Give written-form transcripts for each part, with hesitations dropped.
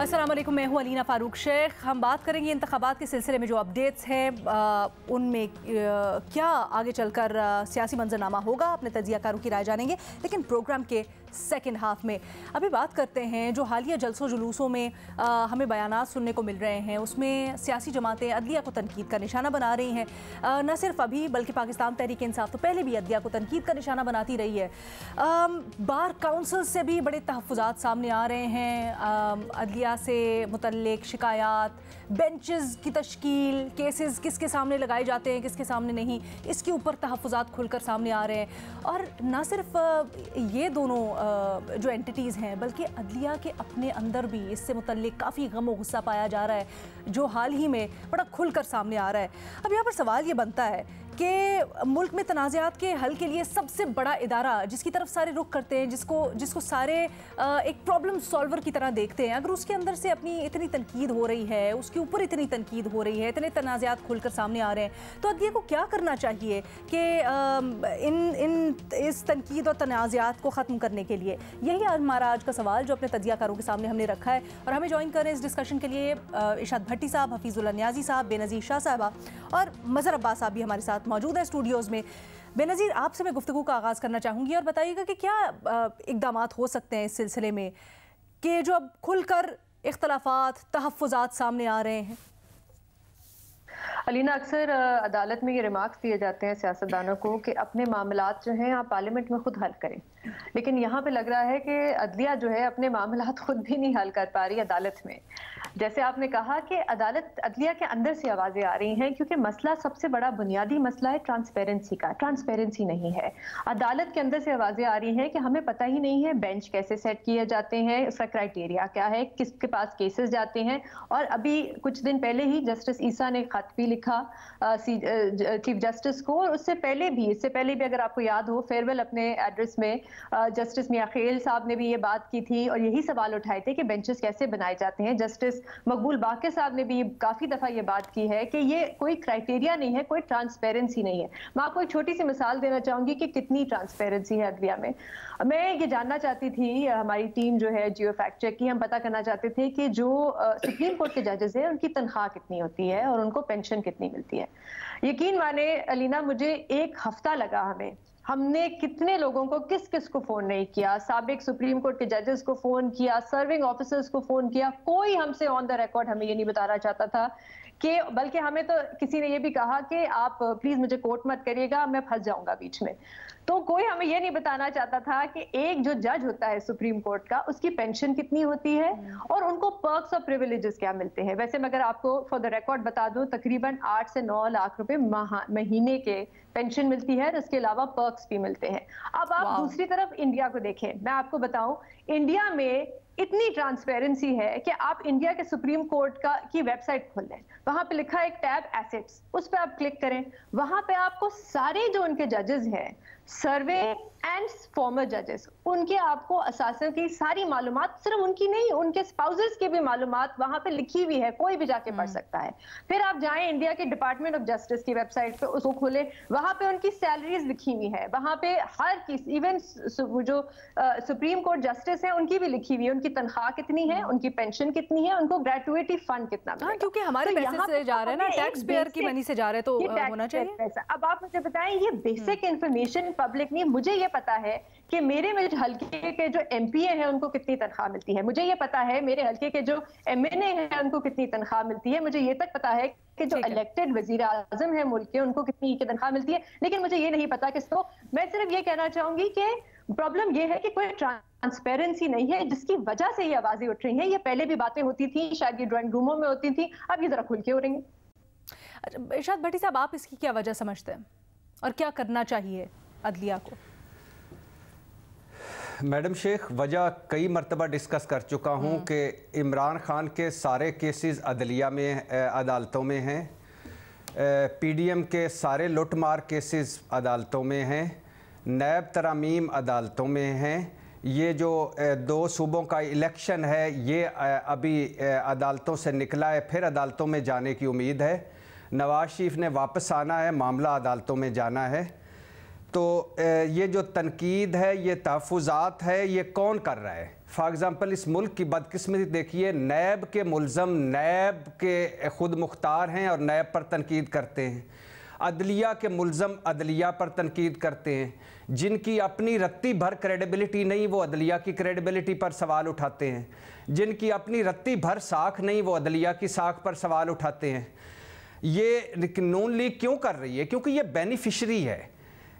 अस्सलाम वालेकुम, मैं हूँ अलीना फ़ारूक शेख। हम बात करेंगे इंतखाबात के सिलसिले में जो अपडेट्स हैं उनमें क्या आगे चलकर सियासी मंजरनामा होगा, अपने तजियाकारों की राय जानेंगे। लेकिन प्रोग्राम के सेकंड हाफ में अभी बात करते हैं जो हालिया जलसों जुलूसों में हमें बयानात सुनने को मिल रहे हैं, उसमें सियासी जमातें अदलिया को तनकीद का निशाना बना रही हैं। न सिर्फ अभी बल्कि पाकिस्तान तहरीक इंसाफ तो पहले भी अदलिया को तनकीद का निशाना बनाती रही है। बार काउंसिल से भी बड़े तहफ़्फ़ुज़ात सामने आ रहे हैं, अदलिया से मुतल्लिक शिकायत, बेंचेस की तश्कील, केसेस किसके सामने लगाए जाते हैं किसके सामने नहीं, इसके ऊपर तहफ़्फ़ुज़ात खुलकर सामने आ रहे हैं। और न सिर्फ ये दोनों जो एंटिटीज़ हैं बल्कि अदलिया के अपने अंदर भी इससे मुतल्लिक काफ़ी गम और गुस्सा पाया जा रहा है, जो हाल ही में बड़ा खुलकर सामने आ रहा है। अब यहाँ पर सवाल ये बनता है कि मुल्क में तनाज़ात के हल के लिए सबसे बड़ा इदारा जिसकी तरफ सारे रुख करते हैं, जिसको सारे एक प्रॉब्लम सॉल्वर की तरह देखते हैं, अगर उसके अंदर से अपनी इतनी तनकीद हो रही है, उसके ऊपर इतनी तनकीद हो रही है, इतने तनाज़ात खुलकर सामने आ रहे हैं, तो अदलिया को क्या करना चाहिए कि इस तनकीद और तनाज़ात को ख़त्म करने के लिए? यही हमारा आज का सवाल जो अपने तजियाकारों के सामने हमने रखा है। और हमें ज्वाइन कर रहे हैं इस डिस्कशन के लिए इरशाद भट्टी साहब, हफीजुल्लाह नियाज़ी साहब, बेनज़ीर शाह साहबा और मज़हर अब्बास साहब भी हमारे साथ मौजूद है स्टूडियोज़ में। बेनज़ीर, आपसे मैं गुफ्तगू का आगाज़ करना चाहूँगी और बताइएगा कि क्या इक़दामात हो सकते हैं इस सिलसिले में कि जो अब खुलकर इख्तलाफात, तहफ़्फ़ुज़ात सामने आ रहे हैं। अलीना, अक्सर अदालत में ये रिमार्क्स दिए जाते हैं सियासतदानों को कि अपने मामलात जो हैं आप पार्लियामेंट में खुद हल करें, लेकिन यहाँ पे लग रहा है कि अदलिया जो है अपने मामलात खुद भी नहीं हल कर पा रही अदालत में। जैसे आपने कहा कि अदलिया के अंदर से आवाज़ें आ रही हैं, क्योंकि मसला सबसे बड़ा बुनियादी मसला है ट्रांसपेरेंसी का। ट्रांसपेरेंसी नहीं है। अदालत के अंदर से आवाज़ें आ रही हैं कि हमें पता ही नहीं है बेंच कैसे सेट किए जाते हैं, उसका क्राइटेरिया क्या है, किसके पास केसेस जाते हैं। और अभी कुछ दिन पहले ही जस्टिस ईसा ने खत भी लिखा चीफ जस्टिस को, और इससे पहले भी अगर आपको याद हो फेयरवेल अपने एड्रेस में जस्टिस मियां खेल साहब ने भी ये बात की थी और यही सवाल उठाए थे कि बेंचेस कैसे बनाए जाते हैं। जस्टिस मकबूल बाक़िर साहब ने भी काफ़ी दफ़ा ये बात की है कि ये कोई क्राइटेरिया नहीं है, कोई ट्रांसपेरेंसी नहीं है। मैं आपको एक छोटी सी मिसाल देना चाहूँगी कि कितनी ट्रांसपेरेंसी है अदलिया में। मैं ये जानना चाहती थी, हमारी टीम जो है जियो फैक्ट चेक की, हम पता करना चाहते थे कि जो सुप्रीम कोर्ट के जजेस हैं उनकी तनख्वाह कितनी होती है और उनको पेंशन कितनी मिलती है। यकीन माने अलीना, मुझे एक हफ्ता लगा, हमने कितने लोगों को किस किस को फोन नहीं किया, साबिक सुप्रीम कोर्ट के जजेस को फोन किया, सर्विंग ऑफिसर्स को फोन किया, कोई हमसे ऑन द रिकॉर्ड हमें ये नहीं बताना चाहता था कि, बल्कि हमें तो किसी ने ये भी कहा कि आप प्लीज मुझे कोर्ट मत करिएगा, मैं फंस जाऊंगा बीच में। तो कोई हमें ये नहीं बताना चाहता था कि एक जो जज होता है सुप्रीम कोर्ट का, उसकी पेंशन कितनी होती है और उनको पर्क्स और प्रिविलेजेस क्या मिलते हैं। वैसे मैं अगर आपको फॉर द रिकॉर्ड बता दूं, तकरीबन 8 से 9 लाख रुपए महीने के पेंशन मिलती है और इसके अलावा पर्क्स भी मिलते हैं। अब आप दूसरी तरफ इंडिया को देखें, मैं आपको बताऊं, इंडिया में इतनी ट्रांसपेरेंसी है कि आप इंडिया के सुप्रीम कोर्ट की वेबसाइट खोल लें, वहां पे लिखा है एक टैब एसेट्स, उस पर आप क्लिक करें, वहां पे आपको सारे जो उनके जजेस हैं, सर्वे एंड फॉर्मर जजेस, उनके आपको असासों की सारी मालूमात, सिर्फ उनकी नहीं उनके स्पाउसेस की भी मालूमात वहां पे लिखी हुई है, कोई भी जाके पढ़ सकता है। फिर आप जाएं इंडिया के डिपार्टमेंट ऑफ जस्टिस की वेबसाइट पे, उसको खोले, वहां पे उनकी सैलरीज लिखी हुई है, वहां पे हर किसी, इवन जो सुप्रीम कोर्ट जस्टिस है उनकी भी लिखी हुई है, उनकी तनख्वाह कितनी है, उनकी पेंशन कितनी है, उनको ग्रेजुएटी फंड कितना मिलेगा। क्योंकि हमारे पैसे से जा रहे हैं ना, टैक्स पेयर की मनी से जा रहे हैं, तो होना चाहिए। अब आप मुझे बताएं, ये बेसिक इंफॉर्मेशन पब्लिक नहीं। मुझे ये पता है कि मेरे हल्के के जो एमपीए हैं उनको कितनी तनख्वाह मिलती है, मुझे ये पता है मेरे हल्के के जो एमएनए हैं उनको कितनी तनख्वाह मिलती है, मुझे ये तक पता है कि जो इलेक्टेड वजीर आजम है मुल्क के उनको कितनी तनख्वाह मिलती है, लेकिन मुझे ये नहीं पता किसको। मैं सिर्फ ये कहना चाहूंगी कि प्रॉब्लम ये है कि कोई ट्रांसपेरेंसी नहीं है, जिसकी वजह से ये आवाजें उठ रही हैं। ये पहले भी बातें होती थी, शायद ये ड्राइंग रूमों में होती थी, अब ये जरा खुल के हो रही हैं। इरशाद भट्टी साहब, आप इसकी क्या वजह समझते हैं और क्या करना चाहिए अदलिया को? मैडम शेख, वजह कई मरतबा डिस्कस कर चुका हूँ कि इमरान खान के सारे केसेस अदलिया में अदालतों में हैं, पीडीएम के सारे लुटमार केसेस अदालतों में हैं, नैब तरामीम अदालतों में हैं, ये जो 2 सूबों का इलेक्शन है ये अभी अदालतों से निकला है, फिर अदालतों में जाने की उम्मीद है। नवाज शरीफ ने वापस आना है, मामला अदालतों में जाना है। तो ये जो तनकीद है, ये तहफ़्फ़ुज़ात है, ये कौन कर रहा है? फॉर एग्ज़ाम्पल इस मुल्क की बदकिस्मती देखिए, नैब के मुल्ज़म नैब के ख़ुद मुख्तार हैं और नैब पर तनकीद करते हैं। अदलिया के मुल्ज़म अदलिया पर तनकीद करते हैं। जिनकी अपनी रत्ती भर क्रेडिबिलिटी नहीं, वो अदलिया की क्रेडिबिलिटी पर सवाल उठाते हैं। जिनकी अपनी रत्ती भर साख नहीं, वो अदलिया की साख पर सवाल उठाते हैं। ये नून लीग क्यों कर रही है? क्योंकि ये बेनिफिशरी है।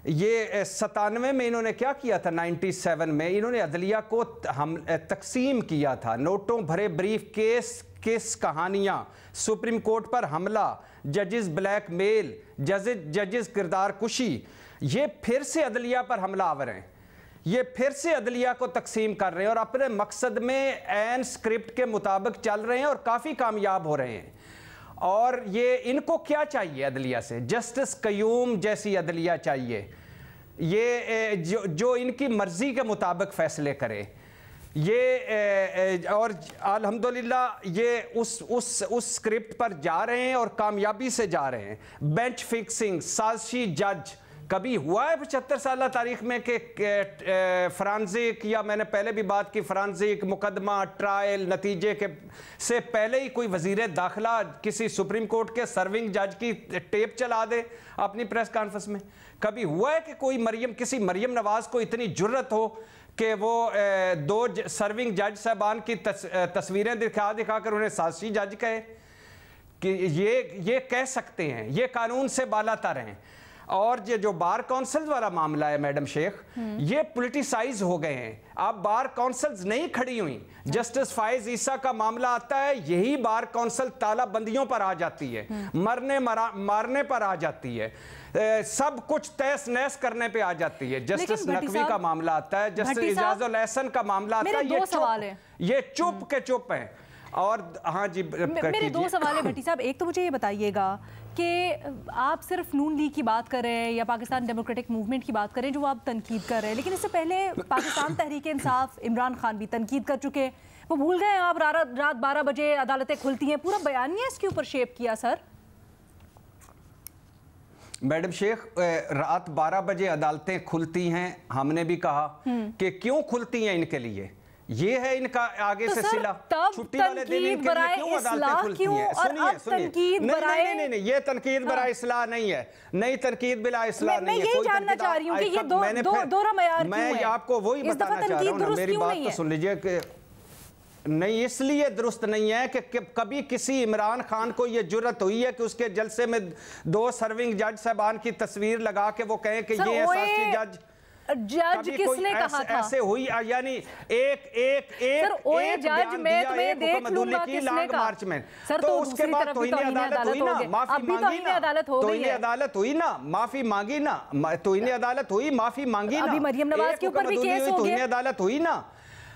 ये 97 में इन्होंने क्या किया था, 97 में इन्होंने अदलिया को हम तकसीम किया था। नोटों भरे ब्रीफ केस कहानियाँ, सुप्रीम कोर्ट पर हमला, जजेस ब्लैकमेल, जजेस किरदार कुशी, ये फिर से अदलिया पर हमलावर हैं। ये फिर से अदलिया को तकसीम कर रहे हैं और अपने मकसद में एन स्क्रिप्ट के मुताबिक चल रहे हैं और काफ़ी कामयाब हो रहे हैं। और ये इनको क्या चाहिए अदलिया से? जस्टिस कयूम जैसी अदलिया चाहिए, ये जो इनकी मर्ज़ी के मुताबिक फ़ैसले करे। ये और अल्हम्दुलिल्लाह ये उस स्क्रिप्ट पर जा रहे हैं और कामयाबी से जा रहे हैं। बेंच फिक्सिंग, साजिशी जज, कभी हुआ है 75 साल तारीख में कि फ्रांसिक, या मैंने पहले भी बात की, फ्रांसिक मुकदमा ट्रायल नतीजे के से पहले ही कोई वजीर दाखिला किसी सुप्रीम कोर्ट के सर्विंग जज की टेप चला दे अपनी प्रेस कॉन्फ्रेंस में? कभी हुआ है कि कोई किसी मरियम नवाज को इतनी जुर्रत हो कि वो दो सर्विंग जज साहबान की तस्वीरें दिखा कर उन्हें साजिशी जज कहे? कि ये कह सकते हैं, ये कानून से बालातर हैं। और ये जो बार काउंसिल वाला मामला है मैडम शेख, ये पॉलिटिसाइज हो गए हैं। अब बार काउंसिल्स नहीं खड़ी हुई। जस्टिस फाइज ईसा का मामला आता है, यही बार काउंसिल तालाबंदियों पर आ जाती है, मारने पर आ जाती है, सब कुछ तहस नहस करने पे आ जाती है। जस्टिस नकवी का मामला आता है, जस्टिस इजाजुल एहसन का मामला आता है, ये चुप के चुप हैं। और हाँ जी, मेरे दो सवाल है भट्टी साहब। एक तो मुझे ये बताइएगा कि आप सिर्फ नून लीग की बात कर रहे हैं या पाकिस्तान डेमोक्रेटिक मूवमेंट की बात कर रहे हैं जो आप तनकीद कर रहे हैं, लेकिन इससे पहले पाकिस्तान तहरीक इंसाफ इमरान खान भी तनकीद कर चुके हैं। वो भूल गए आप रात 12 बजे अदालतें खुलती हैं, पूरा बयानिया इसके ऊपर शेप किया सर। मैडम शेख, रात 12 बजे अदालतें खुलती हैं, हमने भी कहा कि क्यों खुलती हैं इनके लिए। ये है इनका आगे से सिला। छुट्टी वाले दिन इनके लिए क्यों अदालतें खुलती हैं? सुनिए, नहीं, ये तनकीद बराए इस्लाह नहीं है। नई तनकीद बिला इस्लाह नहीं है। मैं ये जानना चाह रही हूं कि ये दोहरा मयार क्यों है? मैं आपको वही बताना चाह रहा हूं ना, मेरी बात तो सुन लीजिए कि नहीं, इसलिए दुरुस्त नहीं है कि कभी किसी इमरान खान को यह जुर्रत हुई है कि उसके जलसे में दो सर्विंग जज साहबान की तस्वीर लगा के वो कहें कि ये एहसासी जज किसने कहा था? ऐसे हुई, यानी एक जज मैं तुम्हें देख लूंगा किसने कहा? मार्च में सर, तो उसके बाद तोहिने अदालत हुई ना, माफी मांगी ना, तोहिने अदालत हुई ना, माफी मांगी ना, तोहिने अदालत हुई, माफी मांगी ना, अभी मरियम नवाज के ऊपर भी केस हो गया, अदालत हुई ना।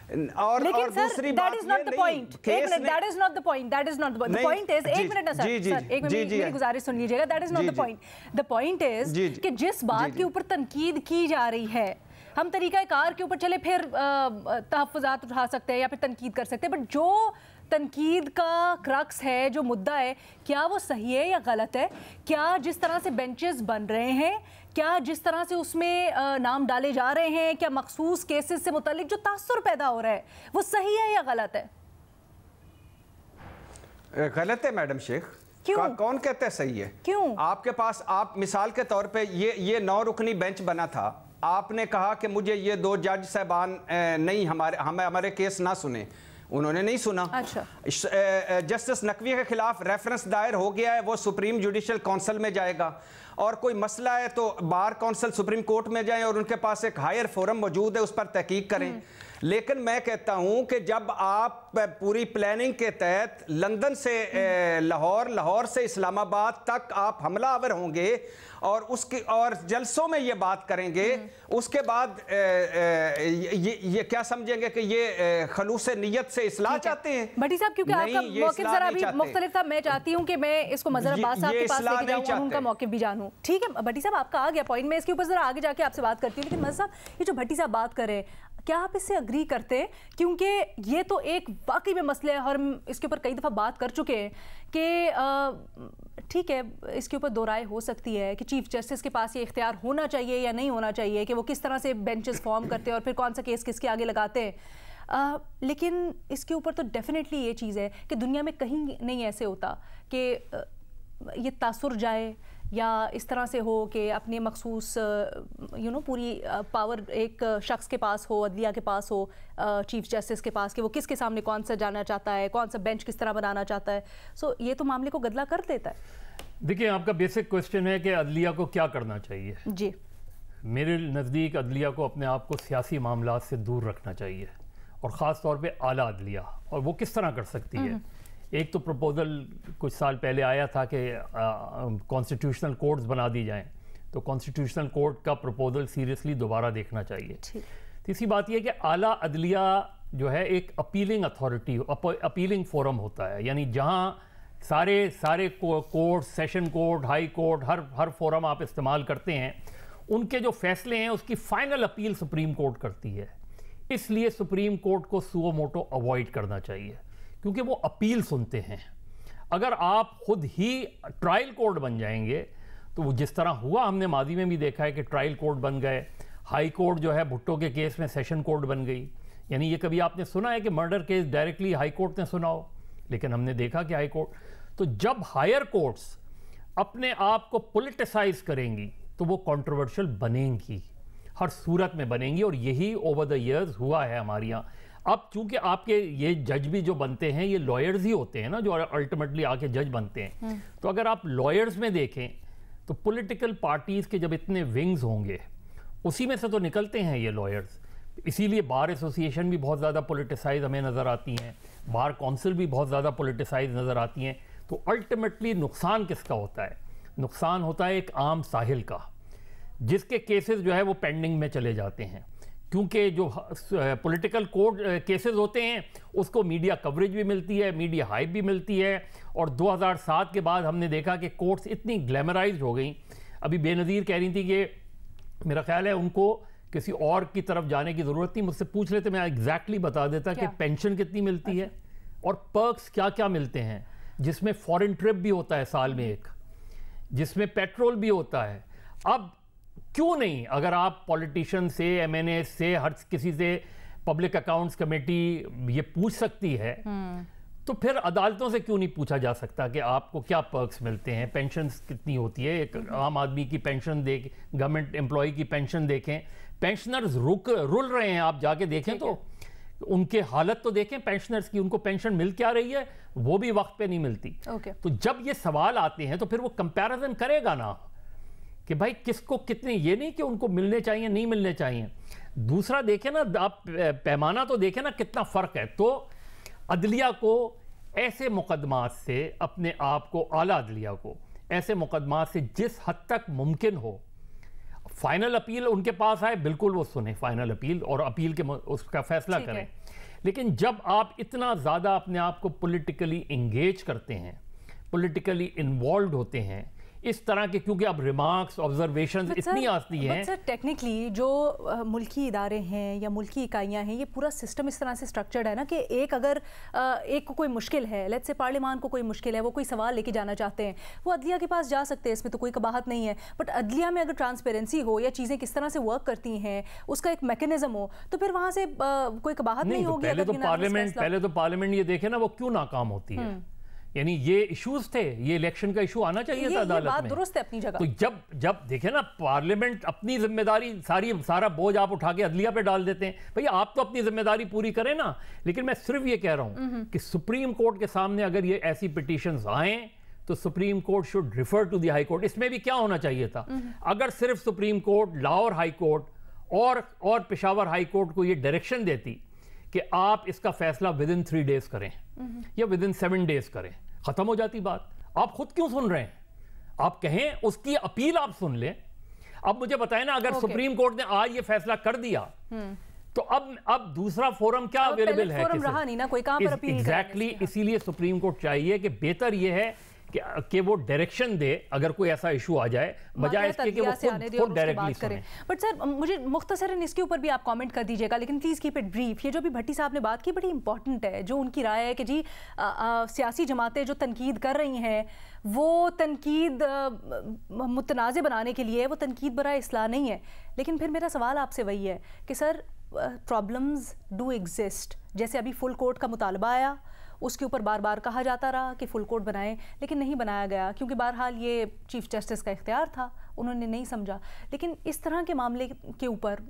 और दूसरी बात, that is not the point. That is not the point. That is not the point. The point is, एक मिनट ना सर, एक मिनट मेरी गुजारिश सुन लीजिएगा। That is not the point. The point is कि जिस बात के ऊपर तनकीद की जा रही है, हम तरीक़ाकार के ऊपर चले फिर तहफ़्फ़ुज़ात उठा सकते हैं या फिर तनकीद कर सकते हैं, बट जो तनकीद का क्रक्स है, जो मुद्दा है, क्या वो सही है या गलत है? क्या जिस तरह से बेंचेस बन रहे हैं, क्या जिस तरह से उसमें नाम डाले जा रहे हैं, क्या मखसूस केसेस से मुतालिक जो तासुर पैदा हो रहा है वो सही है या गलत है? गलत है मैडम शेख। क्यों? कौन कहते हैं सही है? क्यों? आपके पास, आप मिसाल के तौर पे ये 9 रुकनी बेंच बना था, आपने कहा कि मुझे ये 2 जज साहबान नहीं हमारे केस ना सुने, उन्होंने नहीं सुना। अच्छा। जस्टिस नकवी के खिलाफ रेफरेंस दायर हो गया है, वो सुप्रीम जुडिशल काउंसिल में जाएगा, और कोई मसला है तो बार काउंसिल सुप्रीम कोर्ट में जाएं और उनके पास एक हायर फोरम मौजूद है, उस पर तहकीक करें। लेकिन मैं कहता हूं कि जब आप पूरी प्लानिंग के तहत लंदन से लाहौर से इस्लामाबाद तक आप हमलावर होंगे और जलसों में ये बात करेंगे, उसके बाद ये क्या समझेंगे कि ये खलूस नियत से इस्लाह चाहते हैं? भट्टी साहब, क्योंकि आपका मौक़िफ़ ज़रा अभी मुख्तलिफ था, मैं चाहती हूँ कि मैं इसको मज़हर अब्बास साहब के पास लेके जाऊँ और उनका मौक़िफ़ भी जानूँ। ठीक है भट्टी साहब, आपका आ गया पॉइंट, मैं इसके ऊपर ज़रा आगे जाके आपसे बात करती हूँ। लेकिन मज़हर साहब, ये जो भट्टी साहब बात कर रहे हैं, क्या आप इससे अग्री करते हैं? क्योंकि ये तो एक वाकई में मसला है और हम इसके ऊपर कई दफ़ा बात कर चुके हैं कि ठीक है, इसके ऊपर दो राय हो सकती है कि चीफ जस्टिस के पास ये इख्तियार होना चाहिए या नहीं होना चाहिए, कि वो किस तरह से बेंचेस फॉर्म करते हैं और फिर कौन सा केस किसके आगे लगाते हैं। लेकिन इसके ऊपर तो डेफिनेटली ये चीज़ है कि दुनिया में कहीं नहीं ऐसे होता कि ये तासुर जाए या इस तरह से हो कि अपने मखसूस पूरी पावर एक शख्स के पास हो, अदलिया के पास हो, चीफ जस्टिस के पास, कि वो किसके सामने कौन सा जाना चाहता है, कौन सा बेंच किस तरह बनाना चाहता है। सो ये तो मामले को गदला कर देता है। देखिए, आपका बेसिक क्वेश्चन है कि अदलिया को क्या करना चाहिए। जी, मेरे नज़दीक अदलिया को अपने आप को सियासी मामलात से दूर रखना चाहिए, और ख़ास तौर पे आला अदलिया। और वो किस तरह कर सकती है? एक तो प्रपोज़ल कुछ साल पहले आया था कि कॉन्स्टिट्यूशनल कोर्ट्स बना दी जाएं, तो कॉन्स्टिट्यूशनल कोर्ट का प्रपोज़ल सीरियसली दोबारा देखना चाहिए। तीसरी बात यह कि आला अदलिया जो है एक अपीलिंग अथॉरिटी, अपीलिंग फोरम होता है, यानी जहां सारे court, session court, high court, हर फोरम आप इस्तेमाल करते हैं, उनके जो फैसले हैं उसकी फाइनल अपील सुप्रीम कोर्ट करती है। इसलिए सुप्रीम कोर्ट को सुओ मोटो अवॉइड करना चाहिए, क्योंकि वो अपील सुनते हैं। अगर आप खुद ही ट्रायल कोर्ट बन जाएंगे तो वो जिस तरह हुआ, हमने माजी में भी देखा है कि ट्रायल कोर्ट बन गए, हाई कोर्ट जो है भुट्टो के केस में सेशन कोर्ट बन गई। यानी ये कभी आपने सुना है कि murder case directly high court ने सुना हो? लेकिन हमने देखा कि हाई कोर्ट, तो जब हायर कोर्ट्स अपने आप को पॉलिटिसाइज करेंगी तो वो कंट्रोवर्शियल बनेंगी, हर सूरत में बनेंगी। और यही ओवर द इयर्स हुआ है हमारे यहाँ। अब चूंकि आपके ये जज भी जो बनते हैं ये लॉयर्स ही होते हैं ना, जो अल्टीमेटली आके जज बनते हैं। तो अगर आप लॉयर्स में देखें तो पॉलिटिकल पार्टीज के जब इतने विंग्स होंगे, उसी में से तो निकलते हैं ये लॉयर्स। इसीलिए बार एसोसिएशन भी बहुत ज़्यादा पॉलिटिसाइज हमें नज़र आती हैं, बार काउंसिल भी बहुत ज़्यादा पॉलिटिसाइज नज़र आती हैं। तो अल्टीमेटली नुकसान किसका होता है? नुकसान होता है एक आम साहिल का, जिसके केसेस जो है वो पेंडिंग में चले जाते हैं, क्योंकि जो पॉलिटिकल कोर्ट केसेस होते हैं उसको मीडिया कवरेज भी मिलती है, मीडिया हाइप भी मिलती है। और 2007 के बाद हमने देखा कि कोर्ट्स इतनी ग्लैमराइज हो गई। अभी बेनज़ीर कह रही थी कि मेरा ख्याल है उनको किसी और की तरफ जाने की ज़रूरत नहीं, मुझसे पूछ लेते मैं एग्जैक्टली बता देता कि पेंशन कितनी मिलती है और पर्क्स क्या क्या मिलते हैं, जिसमें फॉरेन ट्रिप भी होता है साल में एक, जिसमें पेट्रोल भी होता है। अब क्यों नहीं, अगर आप पॉलिटिशियन से, एमएनए से, हर किसी से पब्लिक अकाउंट्स कमेटी ये पूछ सकती है, तो फिर अदालतों से क्यों नहीं पूछा जा सकता कि आपको क्या पर्क्स मिलते हैं, पेंशन कितनी होती है? एक आम आदमी की पेंशन देख, गवर्नमेंट एम्प्लॉय की पेंशन देखें, पेंशनर्स रुल रहे हैं, आप जाके देखें तो उनके हालत तो देखें पेंशनर्स की, उनको पेंशन मिल क्या रही है, वो भी वक्त पे नहीं मिलती। तो जब ये सवाल आते हैं तो फिर वो कंपैरिजन करेगा ना कि भाई किसको कितने, ये नहीं कि उनको मिलने चाहिए नहीं मिलने चाहिए। दूसरा देखें ना, आप पैमाना तो देखें ना कितना फर्क है। तो अदलिया को ऐसे मुकदमात से, अपने आप को, आला अदलिया को ऐसे मुकदमात से जिस हद तक मुमकिन हो, फाइनल अपील उनके पास आए, बिल्कुल वो सुने फाइनल अपील और अपील के उसका फैसला करें। लेकिन जब आप इतना ज़्यादा अपने आप को पॉलिटिकली इंगेज करते हैं, पॉलिटिकली इन्वॉल्व होते हैं इस तरह के, क्योंकि अब रिमार्क्स, ऑब्जर्वेशंस इतनी आती हैं। सर टेक्निकली जो मुल्की इदारे हैं या मुल्की इकाइयां हैं, ये पूरा सिस्टम इस तरह से स्ट्रक्चर्ड है ना कि एक अगर एक को कोई मुश्किल है, लेट्स से पार्लियामान को कोई मुश्किल है, वो कोई सवाल लेके जाना चाहते हैं, वो अदलिया के पास जा सकते हैं, इसमें तो कोई कबाहत नहीं है। बट अदलिया में अगर ट्रांसपेरेंसी हो या चीज़ें किस तरह से वर्क करती हैं, उसका एक मैकेनिज्म हो, तो फिर वहाँ से कोई कबाहत नहीं होगी। पहले तो पार्लियामेंट ये देखे ना वो क्यों नाकाम होती है। यानी ये इश्यूज थे, ये इलेक्शन का इशू आना चाहिए था अदालत में। दुरुस्त है अपनी जगह। तो जब देखे ना, पार्लियामेंट अपनी जिम्मेदारी सारा बोझ आप उठा के अदलिया पे डाल देते हैं। भैया आप तो अपनी जिम्मेदारी पूरी करें ना। लेकिन मैं सिर्फ ये कह रहा हूं कि सुप्रीम कोर्ट के सामने अगर ये ऐसी पिटीशंस आए तो supreme court should refer to the high court. इसमें भी क्या होना चाहिए था, अगर सिर्फ supreme court, Lahore high court और पेशावर हाई कोर्ट को ये डायरेक्शन देती कि आप इसका फैसला विद इन 3 डेज करें या विद इन 7 डेज करें, खत्म हो जाती बात। आप खुद क्यों सुन रहे हैं? आप कहें उसकी अपील आप सुन लें। अब मुझे बताएं ना, अगर सुप्रीम कोर्ट ने आज ये फैसला कर दिया तो अब दूसरा फोरम क्या अवेलेबल है? फोरम रहा नहीं ना कोई, कहां पर अपील एग्जैक्टली। इसीलिए सुप्रीम कोर्ट चाहिए कि बेहतर ये है कि वो डायरेक्शन दे अगर कोई ऐसा इशू आ जाए, बजाय इसके कि वो खुद डायरेक्टली सुने। बट सर मुझे मुख्तसरन इसके ऊपर भी आप कमेंट कर दीजिएगा, लेकिन प्लीज़ कीप इट ब्रीफ। ये जो भी भट्टी साहब ने बात की बड़ी इंपॉर्टेंट है, जो उनकी राय है कि जी सियासी जमातें जो तनकीद कर रही हैं वो तनकीद मुतनाज़ बनाने के लिए, वो तनकीद बराए इस्लाह नहीं है। लेकिन फिर मेरा सवाल आपसे वही है कि सर प्रॉब्लम्स डू एग्जिस्ट। जैसे अभी फुल कोर्ट का मुतालबा आया, उसके ऊपर बार बार कहा जाता रहा कि फुल कोर्ट बनाएं, लेकिन नहीं बनाया गया क्योंकि बहरहाल ये चीफ जस्टिस का इख्तियार था, उन्होंने नहीं समझा। लेकिन इस तरह के मामले के ऊपर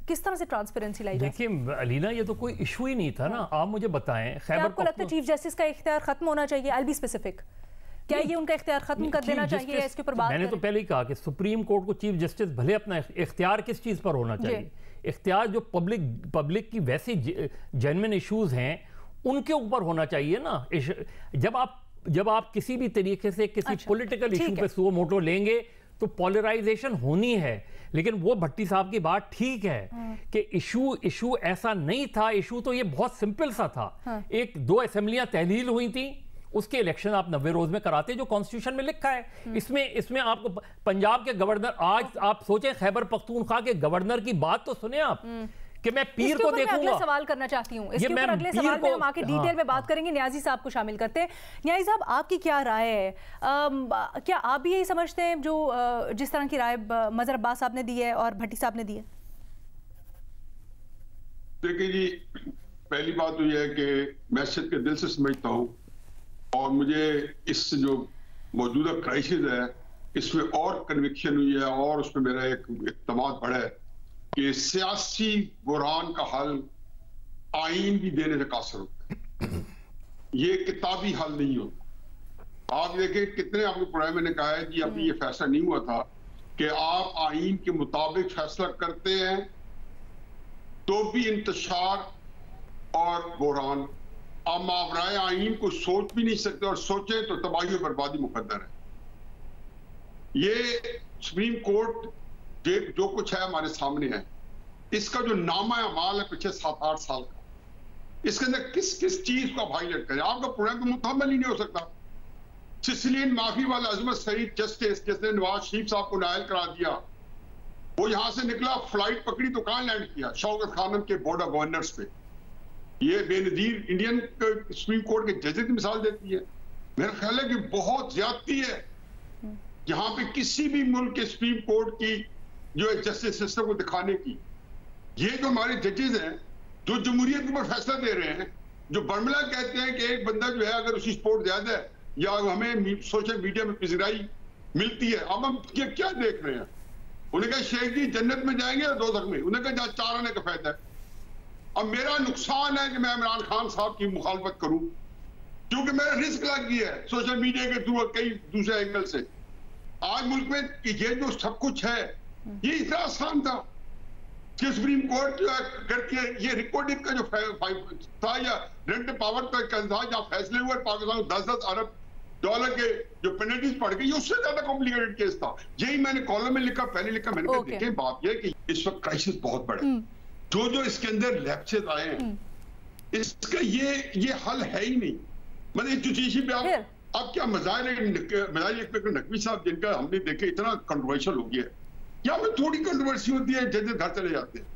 किस तरह से ट्रांसपेरेंसी लाई जाए? देखिए अलीना, ये तो कोई इशू ही नहीं था ना। आप मुझे बताएं, खैबर आपको लगता है चीफ जस्टिस का इख्तियार खत्म होना चाहिए? आई बी स्पेसिफिक, क्या ये उनका इख्तियार खत्म कर देना चाहिए? इसके ऊपर बात मैंने तो पहले ही कहा कि सुप्रीम कोर्ट को चीफ जस्टिस भले अपना इख्तियार किस चीज पर होना चाहिए, इख्तियार जो पब्लिक की वैसी जेन्युइन इश्यूज हैं उनके ऊपर होना चाहिए ना। जब आप किसी भी तरीके से किसी पॉलिटिकल इशू पे सुओ मोटो लेंगे तो पॉलराइजेशन होनी है। लेकिन वो भट्टी साहब की बात ठीक है कि इशू ऐसा नहीं था। इशू तो ये बहुत सिंपल सा था। 1-2 असेंबलियां तहलील हुई थी, उसके इलेक्शन आप 90 रोज में कराते जो कॉन्स्टिट्यूशन में लिखा है। इसमें आपको पंजाब के गवर्नर, आज आप सोचें खैबर पख्तूनख्वा के गवर्नर की बात तो सुने आप कि मैं पीर को देखूंगा। अगला सवाल करना चाहती हूं, इसके ऊपर अगले सवाल में हम आके डिटेल में बात करेंगे। न्याजी साहब को शामिल करते हैं। न्याजी साहब, आपकी क्या राय है? क्या आप भी यही समझते हैं जो जिस तरह की राय मजहर अब्बास साहब ने दी है और भट्टी साहब ने दी है? देखिए जी, पहली बात तो यह है कि मैं सिर्फ के दिल से समझता हूँ और मुझे इस जो मौजूदा क्राइसिस है इसमें और कन्विक्शन हुई है और उसमें मेरा एक इत्मीनान बढ़ा है कि सियासी बुरहान का हल आईन भी देने से कासिर होता है, ये किताबी हल नहीं होता। आप देखिए कितने आपके प्रोग्राम में कहा है कि अभी ये फैसला नहीं हुआ था कि आप आईन के मुताबिक फैसला करते हैं तो भी इंतशार और बुरहान, आप मावराए आईन को सोच भी नहीं सकते और सोचे तो तबाही और बर्बादी मुकद्दर है। ये सुप्रीम कोर्ट जो कुछ है हमारे सामने है, इसका जो नामा अमाल है पिछले 7-8 साल का, इसके अंदर किस किस चीज को हाईलाइट करें? आपका प्रोग्राम तो मुकम्मल ही नहीं हो सकता। सिसिलियन माफी वाला अजमत सईद जस्टिस जिसने नवाज शरीफ साहब को नायल करा दिया, वो यहां से निकला, फ्लाइट पकड़ी तो कहां लैंड किया? शौकत खानम के बोर्ड ऑफ गवर्नर्स पे। ये बेनजीर इंडियन सुप्रीम कोर्ट के जजेस की मिसाल देती है। मेरा ख्याल है कि बहुत ज्यादती है यहाँ पे किसी भी मुल्क के सुप्रीम कोर्ट की जो है जस्टिस सिस्टम को दिखाने की। ये जो हमारे जजेस हैं जो जमहूरियत के ऊपर फैसला दे रहे हैं, जो बर्मला कहते हैं कि एक बंदा जो है अगर उसकी सपोर्ट ज्यादा है या हमें सोशल मीडिया में पिजराई मिलती है, अब हम ये क्या देख रहे हैं? उन्हें कहा शेख जी जन्नत में जाएंगे या दोज़ख में? उन्हें कहा 4 आने का फायदा है। अब मेरा नुकसान है कि मैं इमरान खान साहब की मुखालफत करूं क्योंकि मेरा रिस्क लग गया है सोशल मीडिया के थ्रू कई दूसरे एंगल से। आज मुल्क में ये जो सब कुछ है ये इतना आसान था कि सुप्रीम कोर्ट जो है करके ये रिकॉर्डिंग का जो था या रेंट पावर का था जहाँ फैसले हुए पाकिस्तान को 10-10 अरब डॉलर के जो पेनल्टीज पड़ गई, उससे ज्यादा कॉम्प्लिकेटेड केस था। यही मैंने कॉलम में लिखा, पहले लिखा, मैंने कहा देखें बात यह कि इस वक्त क्राइसिस बहुत बड़ा है। जो इसके अंदर लैप्सेस आए हैं इसका ये हल है ही नहीं। मतलब जुडिशरी पे आप क्या मजाइल नकवी साहब जिनका हमने देखे इतना कंट्रोवर्शियल हो गया है, यहाँ पे थोड़ी कंट्रोवर्सी होती है, जजेस घर चले जाते हैं।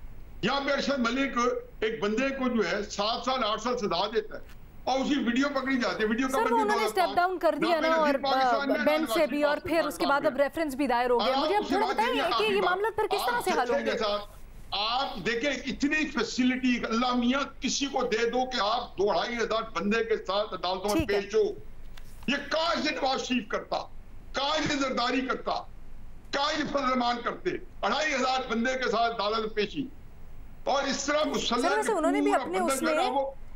यहाँ पे अरशद मलिक एक बंदे को जो है 7 साल 8 साल सजा देता है और उसकी वीडियो पकड़ी जाती है। वीडियो का उन्होंने स्टेप डाउन कर दिया ना और बेंच से भी, और फिर उसके बाद अब रेफरेंस भी दायर हो गया। मुझे अब थोड़ा बताइए कि ये मामला फिर किस तरह से हल होंगे? आप देखें इतनी फैसिलिटी अल्लाह मियां किसी को दे दो कि आप 2,500 बंदे के साथ अदालतों में पेश हो। ये काश नवाज शरीफ करता, काश जरदारी करता, काश फजलमान करते, 2,500 बंदे के साथ अदालत में पेशी। और इस तरह मुसल्लम उन्होंने भी अपने उसमें,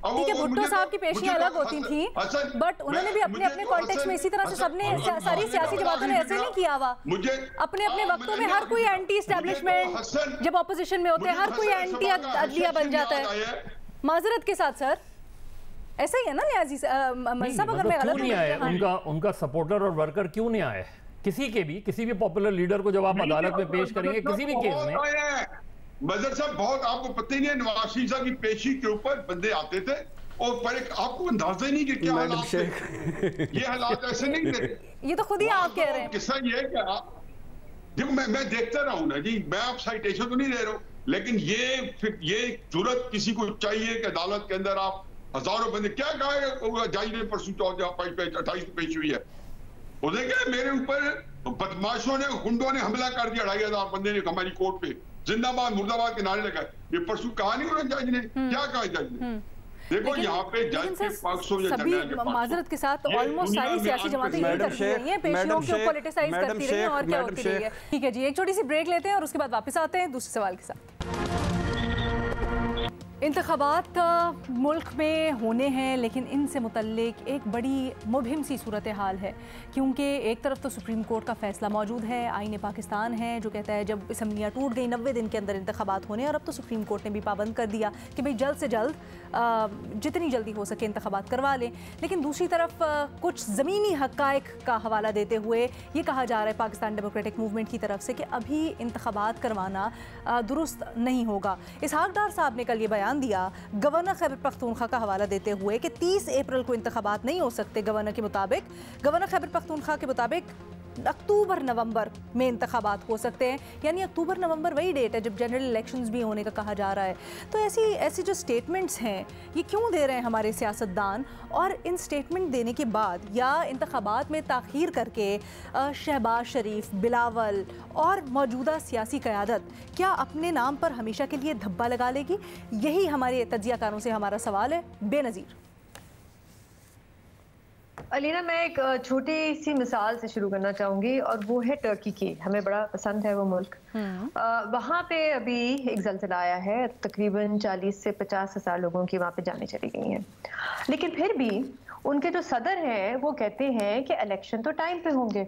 ठीक है, भुट्टो साहब की पेशियां अलग होती थी, बट उन्होंने भी अपने अपने कॉन्टेक्स्ट में इसी तरह से सबने सारी सियासी जमातों ने ऐसे नहीं किया हुआ। अपने अपने वक्तों में हर कोई एंटी एस्टेब्लिशमेंट, जब ऑपोजिशन में होते हैं हर कोई एंटी अदलिया बन जाता है। माजरत के साथ सर ऐसा ही है ना न्याजी साहब? अगर मैं गलत नहीं आया, उनका सपोर्टर और वर्कर क्यों नहीं आए? किसी भी पॉपुलर लीडर को जब आप अदालत में पेश करेंगे किसी भी केस में, मजहर साहब बहुत आपको पता ही नहीं, नवाज शरीफ साहब की पेशी के ऊपर बंदे आते थे और पर एक आपको अंदाजा ही नहीं कि क्या मैडम हालात हैं। ये हालात ऐसे नहीं थे। ये तो खुद ही आप कह रहे हैं। किस्सा ये है कि जब मैं देखता रहा हूं ना जी, मैं आप साइटेशन तो नहीं दे रहा हूं, लेकिन ये जुर्रत किसी को चाहिए कि अदालत के अंदर आप हजारों बंदे, क्या कहा है जज ने परसों 28 पेश हुई है, उसने कहा मेरे ऊपर बदमाशों ने, गुंडों ने हमला कर दिया, 2500 बंदे ने हमारी कोर्ट पे जिंदाबाद मुर्दाबाद के नारे लगाए। ये परसों कहा नहीं उन्होंने, जज ने क्या कहा जज ने? देखो यहाँ पे जज के पक्ष हो या सभी माजरत के साथ ऑलमोस्ट सारी सियासी जमातें यही करती रही हैं, पेशियों को पॉलिटिसाइज करती रही हैं और क्या होती रही है। ठीक है जी, एक छोटी सी ब्रेक लेते हैं और उसके बाद वापस आते हैं दूसरे सवाल के साथ। इंतखाबात मुल्क में होने हैं, लेकिन इनसे मुतल्लिक एक बड़ी मुबहिम सी सूरत हाल है, क्योंकि एक तरफ तो सुप्रीम कोर्ट का फैसला मौजूद है, आईन पाकिस्तान है जो कहता है जब असम्बलियाँ टूट गई 90 दिन के अंदर इंतखाबात होने, और अब तो सुप्रीम कोर्ट ने भी पाबंद कर दिया कि भाई जल्द से जल्द जितनी जल्दी हो सके इंतखाबात करवा लें। लेकिन दूसरी तरफ कुछ ज़मीनी हक़ाइक़ का हवाला देते हुए ये कहा जा रहा है पाकिस्तान डेमोक्रेटिक मूवमेंट की तरफ से कि अभी इंतखाबात करवाना दुरुस्त नहीं होगा। इसहाक डार साहब ने कल ये बयान दिया गवर्नर खैबर पख्तूनख्वा का हवाला देते हुए कि 30 अप्रैल को इंतखाबात नहीं हो सकते। गवर्नर के मुताबिक, गवर्नर खैबर पख्तूनख्वा के मुताबिक अक्टूबर नवंबर में इंतखाबात हो सकते हैं, यानी अक्टूबर नवंबर वही डेट है जब जनरल इलेक्शंस भी होने का कहा जा रहा है। तो ऐसी जो स्टेटमेंट्स हैं ये क्यों दे रहे हैं हमारे सियासतदान, और इन स्टेटमेंट देने के बाद या इंतखाबात में ताख़ीर करके शहबाज शरीफ, बिलावल और मौजूदा सियासी क़यादत क्या अपने नाम पर हमेशा के लिए धब्बा लगा लेगी? यही हमारे तज्ज़ियाकारों से हमारा सवाल है। बेनज़ीर अलीना, मैं एक छोटी सी मिसाल से शुरू करना चाहूंगी और वो है टर्की की। हमें बड़ा पसंद है वो मुल्क। वहाँ पे अभी एक ज़लज़ला आया है, तकरीबन 40 से 50 हज़ार लोगों की वहाँ पे जाने चली गई हैं, लेकिन फिर भी उनके जो सदर हैं वो कहते हैं कि इलेक्शन तो टाइम पे होंगे।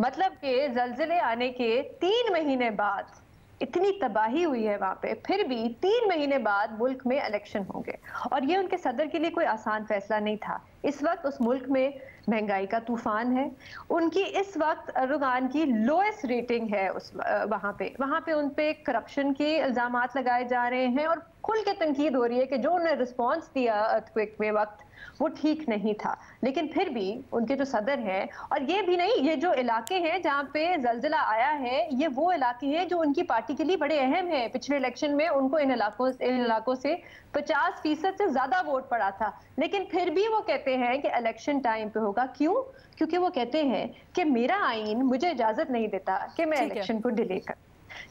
मतलब कि ज़लज़ले आने के 3 महीने बाद इतनी तबाही हुई है वहाँ पे, फिर भी 3 महीने बाद मुल्क में इलेक्शन होंगे, और ये उनके सदर के लिए कोई आसान फैसला नहीं था। इस वक्त उस मुल्क में महंगाई का तूफान है, उनकी इस वक्त अर्दोगान की लोएस्ट रेटिंग है उस वहाँ पे उन पे करप्शन के इल्जामात लगाए जा रहे हैं, और खुल के तनकीद हो रही है कि जो उन्होंने रिस्पॉन्स दिया अर्थक्वेक में वक्त वो ठीक नहीं था। लेकिन फिर भी उनके जो सदर हैं, और ये भी नहीं, ये जो इलाके हैं जहाँ पे ज़लज़ला आया है ये वो इलाके हैं जो उनकी पार्टी के लिए बड़े अहम हैं। पिछले इलेक्शन में उनको इन इलाकों से 50% से ज्यादा वोट पड़ा था, लेकिन फिर भी वो कहते हैं कि इलेक्शन टाइम पे होगा। क्यों? क्योंकि वो कहते हैं कि मेरा आईन मुझे इजाजत नहीं देता कि मैं इलेक्शन को डिले कर।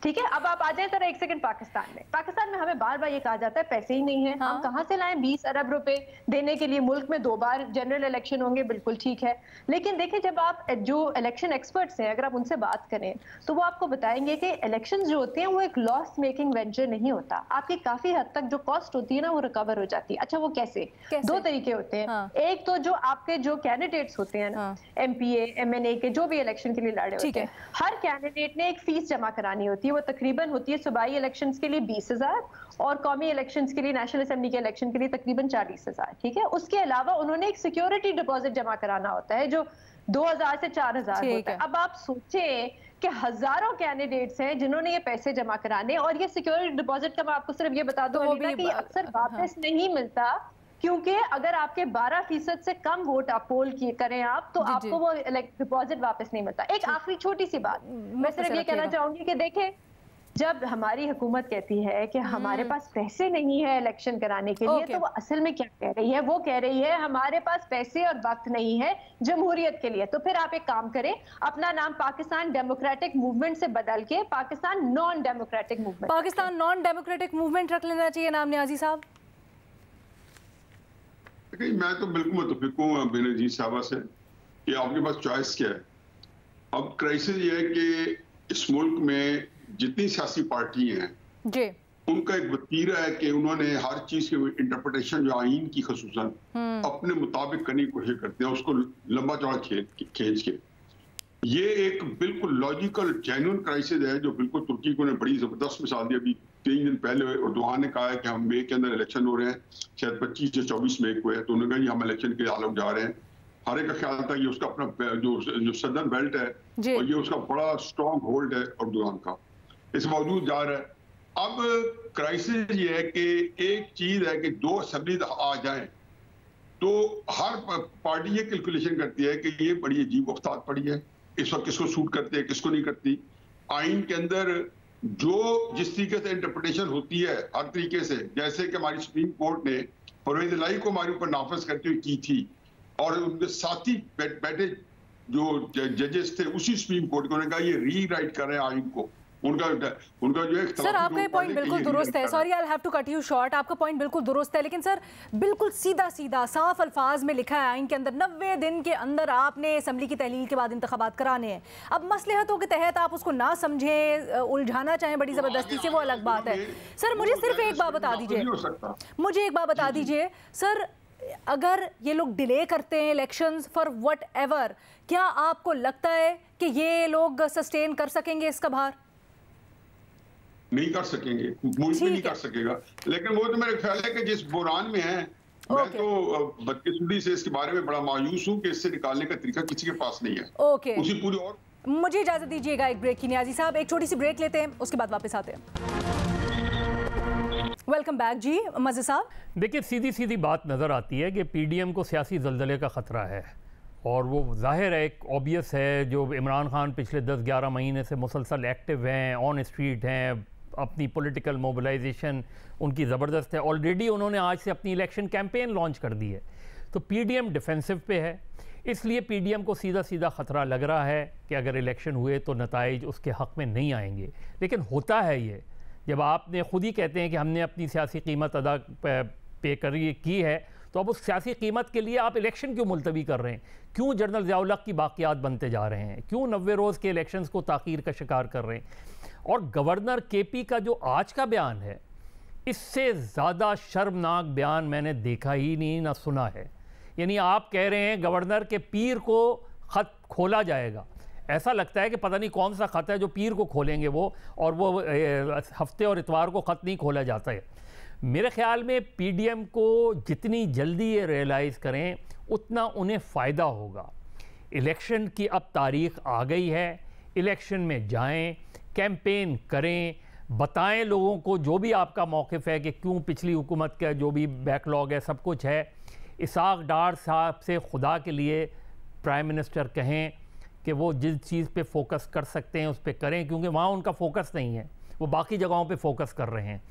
ठीक है, अब आप आ जाए जरा एक सेकंड पाकिस्तान में हमें बार बार ये कहा जाता है पैसे ही नहीं है। हाँ? हम कहाँ से लाएं 20 अरब रुपए देने के लिए? मुल्क में 2 बार जनरल इलेक्शन होंगे, बिल्कुल ठीक है, लेकिन देखिए जब आप जो इलेक्शन एक्सपर्ट्स हैं अगर आप उनसे बात करें तो वो आपको बताएंगे कि इलेक्शन जो होते हैं वो एक लॉस मेकिंग वेंचर नहीं होता। आपकी काफी हद तक जो कॉस्ट होती है ना वो रिकवर हो जाती है। अच्छा, वो कैसे? 2 तरीके होते हैं। हाँ। एक तो जो आपके जो कैंडिडेट्स होते हैं ना, MPA MNA के जो भी इलेक्शन के लिए लड़े होते हैं, हर कैंडिडेट ने एक फीस जमा करानी होती है। वो तकरीबन होती है सूबाई इलेक्शंस के लिए 20,000 और कौमी इलेक्शंस के लिए, नेशनल असेंबली के इलेक्शन के लिए तकरीबन 40,000। ठीक है, उसके अलावा उन्होंने एक सिक्योरिटी डिपॉजिट जमा कराना होता है जो 2,000 से 4,000 होता है। अब आप सोचें कि हजारों कैंडिडेट्स हैं जिन्होंने ये पैसे जमा कराने, और ये सिक्योरिटी डिपॉजिट का मैं आपको सिर्फ ये बता दूं कि अक्सर वापस नहीं मिलता, क्योंकि अगर आपके 12% से कम वोट आप पोल करें आप तो आपको वो डिपॉजिट वापस नहीं मिलता। एक आखिरी छोटी सी बात मैं सिर्फ ये कहना चाहूंगी कि देखें, जब हमारी हुकूमत कहती है कि हमारे पास पैसे नहीं है इलेक्शन कराने के लिए, तो वो असल में क्या कह रही है? वो कह रही है हमारे पास पैसे और वक्त नहीं है जमहूरियत के लिए। तो फिर आप एक काम करें, अपना नाम पाकिस्तान डेमोक्रेटिक मूवमेंट से बदल के Pakistan non democratic movement, Pakistan non democratic movement रख लेना चाहिए नाम। न्याजी साहब, मैं तो बिल्कुल मुतफिक हूँ बेनजीर साहबा से कि आपके पास चॉइस क्या है। अब क्राइसिस ये है कि इस मुल्क में जितनी सियासी पार्टी हैं जी, उनका एक वतीरा है कि उन्होंने हर चीज की इंटरप्रिटेशन जो आईन की खसूसन अपने मुताबिक करने की कोशिश करते हैं, उसको लंबा चौड़ा खींच के। ये एक बिल्कुल लॉजिकल जेन्युइन क्राइसिस है जो बिल्कुल तुर्की को ने बड़ी जबरदस्त मिसाल दी। अभी 3 दिन पहले एर्दोगान ने कहा है कि हम मई के अंदर इलेक्शन हो रहे हैं, शायद 25 या 24 मई को है, तो उन्होंने कहा जी हम इलेक्शन के लिए जा रहे हैं। हर एक का ख्याल था ये उसका अपना जो सदर्न बेल्ट है और ये उसका बड़ा स्ट्रॉन्ग होल्ड है एर्दोगान का, इस बावजूद जा रहा है। अब क्राइसिस ये है कि एक चीज है कि दो असेंबली आ जाए तो हर पार्टी ये कैलकुलेशन करती है कि ये बड़ी अजीब वफ्तात पड़ी है, इस वक्त किसको सूट करती है किसको नहीं करती। आइन के अंदर जो जिस तरीके से इंटरप्रिटेशन होती है हर तरीके से, जैसे कि हमारी सुप्रीम कोर्ट ने परवेज इलाही को हमारे ऊपर नाफिज करते हुए की थी और उनके साथ ही बैठे जो जजेस थे उसी सुप्रीम कोर्ट को उन्होंने कहा ये री राइट कर रहे हैं आइन को। उनका जो एक सर आपका ये पॉइंट बिल्कुल दुरुस्त है, sorry I have to cut you short, आपका पॉइंट बिल्कुल दुरुस्त है, लेकिन सर बिल्कुल सीधा सीधा साफ अल्फाज में लिखा है आइन के अंदर 90 दिन के अंदर आपने असेंबली की तहलील के बाद इंतखाबात कराने हैं। अब मसलहतों के तहत आप उसको ना समझें, उलझाना चाहें बड़ी ज़बरदस्ती से, वो अलग बात है। सर मुझे सिर्फ एक बात बता दीजिए, मुझे एक बात बता दीजिए सर, अगर ये लोग डिले करते हैं इलेक्शंस फॉर वट एवर, क्या आपको लगता है कि ये लोग सस्टेन कर सकेंगे इसका भार? नहीं कर सकेंगे, मुल्क भी नहीं कर सकेगा, लेकिन वो तो मेरे ख्याल है कि जिस बुरान में है मैं तो बदकिस्मती से इसके बारे में बड़ा मायूस हूँ कि इससे निकालने का तरीका किसी के पास नहीं है। ओके उसी पूरी और मुझे इजाजत दीजिएगा एक ब्रेक की। नियाजी साहब एक छोटी सी ब्रेक लेते हैं, उसके बाद वापस आते हैं। वेलकम बैक जी मज़े साहब। देखिए सीधी सीधी बात नज़र आती है कि पीडीएम को सियासी जल्जले का ख़तरा है और वो जाहिर है, एक ऑबियस है। जो इमरान खान पिछले 10-11 महीने से मुसलसल एक्टिव हैं, ऑन स्ट्रीट हैं, अपनी पॉलिटिकल मोबिलाइजेशन उनकी ज़बरदस्त है। ऑलरेडी उन्होंने आज से अपनी इलेक्शन कैंपेन लॉन्च कर दी है, तो पीडीएम डिफेंसिव पे है। इसलिए पीडीएम को सीधा सीधा ख़तरा लग रहा है कि अगर इलेक्शन हुए तो नताइज उसके हक़ में नहीं आएंगे। लेकिन होता है ये, जब आपने ख़ुद ही कहते हैं कि हमने अपनी सियासी कीमत अदा पे की है, तो अब उस सियासी कीमत के लिए आप इलेक्शन क्यों मुलतवी कर रहे हैं? क्यों जनरल ज़िया-उल-हक़ की बाक़ियात बनते जा रहे हैं? क्यों 90 रोज़ के इलेक्शंस को ताख़ीर का शिकार कर रहे हैं? और गवर्नर केपी का जो आज का बयान है, इससे ज़्यादा शर्मनाक बयान मैंने देखा ही नहीं ना सुना है। यानी आप कह रहे हैं गवर्नर के पीर को ख़त खोला जाएगा। ऐसा लगता है कि पता नहीं कौन सा ख़त है जो पीर को खोलेंगे वो, और वो हफ्ते और इतवार को ख़त नहीं खोला जाता है। मेरे ख़्याल में पीडीएम को जितनी जल्दी ये रियलाइज़ करें उतना उन्हें फ़ायदा होगा। इलेक्शन की अब तारीख़ आ गई है, इलेक्शन में जाएं, कैंपेन करें, बताएं लोगों को जो भी आपका मौक़िफ़ है कि क्यों पिछली हुकूमत का जो भी बैकलॉग है सब कुछ है। इसाक डार साहब से खुदा के लिए प्राइम मिनिस्टर कहें कि वो जिस चीज़ पे फोकस कर सकते हैं उस पे करें, क्योंकि वहाँ उनका फोकस नहीं है, वो बाकी जगहों पे फोकस कर रहे हैं।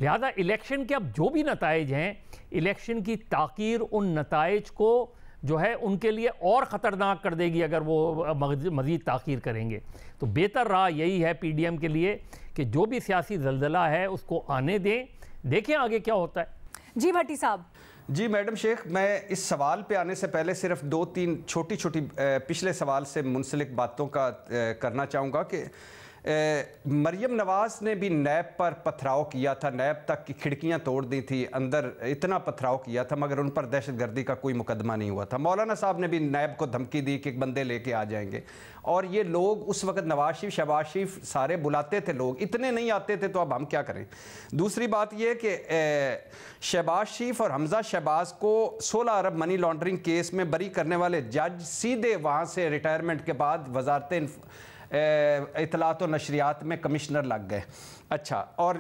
लिहाजा इलेक्शन के अब जो भी नताइज हैं, इलेक्शन की ताक़ीर उन नताइज को जो है उनके लिए और ख़तरनाक कर देगी अगर वो मज़ीद ताख़ीर करेंगे। तो बेहतर राह यही है पीडीएम के लिए कि जो भी सियासी ज़लज़ला है उसको आने दें, देखें आगे क्या होता है। जी भट्टी साहब। जी मैडम शेख, मैं इस सवाल पे आने से पहले सिर्फ 2-3 छोटी छोटी पिछले सवाल से मुंसलिक बातों का करना चाहूँगा कि मरियम नवाज़ ने भी नैब पर पथराव किया था, नैब तक की खिड़कियां तोड़ दी थी, अंदर इतना पथराव किया था, मगर उन पर दहशतगर्दी का कोई मुकदमा नहीं हुआ था। मौलाना साहब ने भी नैब को धमकी दी कि बंदे लेके आ जाएंगे, और ये लोग उस वक्त नवाज शरीफ शहबाज शरीफ सारे बुलाते थे, लोग इतने नहीं आते थे, तो अब हम क्या करें। दूसरी बात यह कि शहबाज शरीफ और हमजा शहबाज को 16 अरब मनी लॉन्ड्रिंग केस में बरी करने वाले जज सीधे वहाँ से रिटायरमेंट के बाद वजारत इतलात और नशरियात में कमिश्नर लग गए। अच्छा, और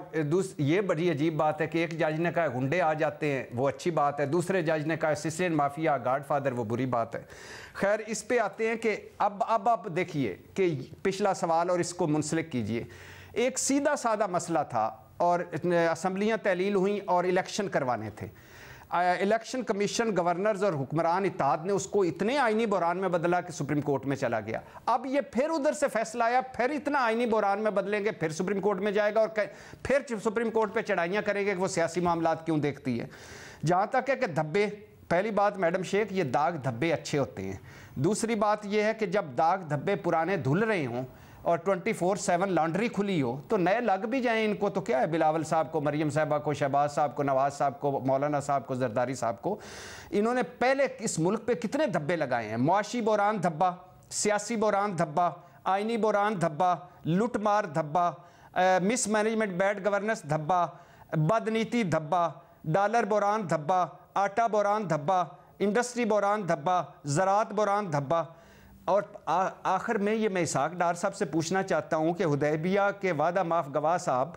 ये बड़ी अजीब बात है कि एक जज ने कहा गुंडे आ जाते हैं, वो अच्छी बात है, दूसरे जज ने कहा असिस्टेंट माफिया गॉडफादर, वो बुरी बात है। खैर, इस पे आते हैं कि अब आप देखिए कि पिछला सवाल और इसको मुंसलिक कीजिए। एक सीधा साधा मसला था और असम्बलियाँ तहलील हुई और इलेक्शन करवाने थे। इलेक्शन कमीशन, गवर्नर्स और हुक्मरान इत्तेहाद ने उसको इतने आईनी बहरान में बदला कि सुप्रीम कोर्ट में चला गया। अब ये फिर उधर से फैसला आया, फिर इतना आईनी बहरान में बदलेंगे, फिर सुप्रीम कोर्ट में जाएगा और फिर सुप्रीम कोर्ट पे चढ़ाइयाँ करेंगे कि वो सियासी मामलात क्यों देखती है। जहाँ तक है कि धब्बे, पहली बात मैडम शेख, ये दाग धब्बे अच्छे होते हैं। दूसरी बात यह है कि जब दाग धब्बे पुराने धुल रहे हों और 24/7 लॉन्ड्री खुली हो तो नए लग भी जाएं इनको, तो क्या है, बिलावल साहब को, मरियम साहबा को, शहबाज साहब को, नवाज साहब को, मौलाना साहब को, जरदारी साहब को, इन्होंने पहले इस मुल्क पे कितने धब्बे लगाए हैं। मुआशी बहरान धब्बा, सियासी बहरान धब्बा, आइनी बहरान धब्बा, लुटमार धब्बा, मिस मैनेजमेंट, बैड गवर्नेंस धब्बा, बदनीति धब्बा, डॉलर बहरान धब्बा, आटा बहरान धब्बा, इंडस्ट्री बहरान धब्बा, ज़राअत बहरान धब्बा। और आखिर में ये मैं इसाक डार साहब से पूछना चाहता हूँ कि हुदैबिया के वादा माफ गवाह साहब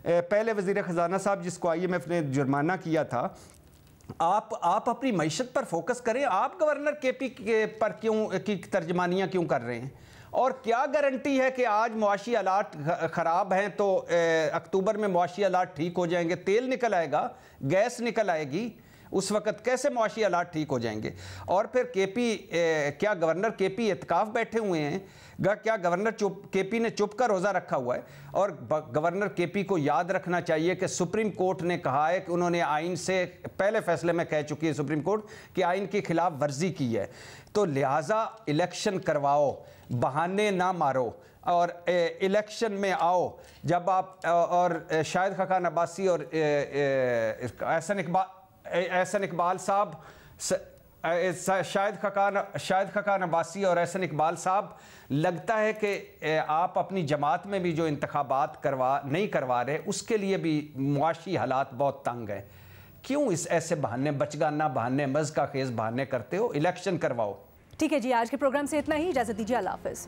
पहले वज़ीर ख़जाना साहब जिसको IMF ने जुर्माना किया था, आप अपनी मईशत पर फोकस करें। आप गवर्नर KP के पर क्यों की तर्जमानियाँ क्यों कर रहे हैं? और क्या गारंटी है कि आज मुआशी हालात ख़राब हैं तो अक्टूबर में मुआशी हालात ठीक हो जाएंगे? तेल निकल आएगा, गैस निकल आएगी, उस वक़्त कैसे मुआशी हालात ठीक हो जाएंगे? और फिर क्या गवर्नर KP एतकाफ़ बैठे हुए हैं? क्या गवर्नर KP ने चुप का रोज़ा रखा हुआ है? और गवर्नर KP को याद रखना चाहिए कि सुप्रीम कोर्ट ने कहा है कि उन्होंने आइन से पहले फैसले में कह चुकी है सुप्रीम कोर्ट कि आइन की खिलाफ वर्जी की है, तो लिहाजा इलेक्शन करवाओ, बहाने ना मारो और इलेक्शन में आओ। जब आप और शाहिद खाकान अब्बासी और एहसन इकबाल साहब, शाहिद खाकान अब्बासी और एहसन इकबाल साहब, लगता है कि आप अपनी जमात में भी जो इंतखाबात नहीं करवा रहे, उसके लिए भी मुआशी हालात बहुत तंग हैं। क्यों इस ऐसे बहाने, बचगाना बहाने, मज़ का खेज बहाने करते हो? इलेक्शन करवाओ। ठीक है जी, आज के प्रोग्राम से इतना ही। इजाज़त दीजिए, अल्लाह हाफ़िज़।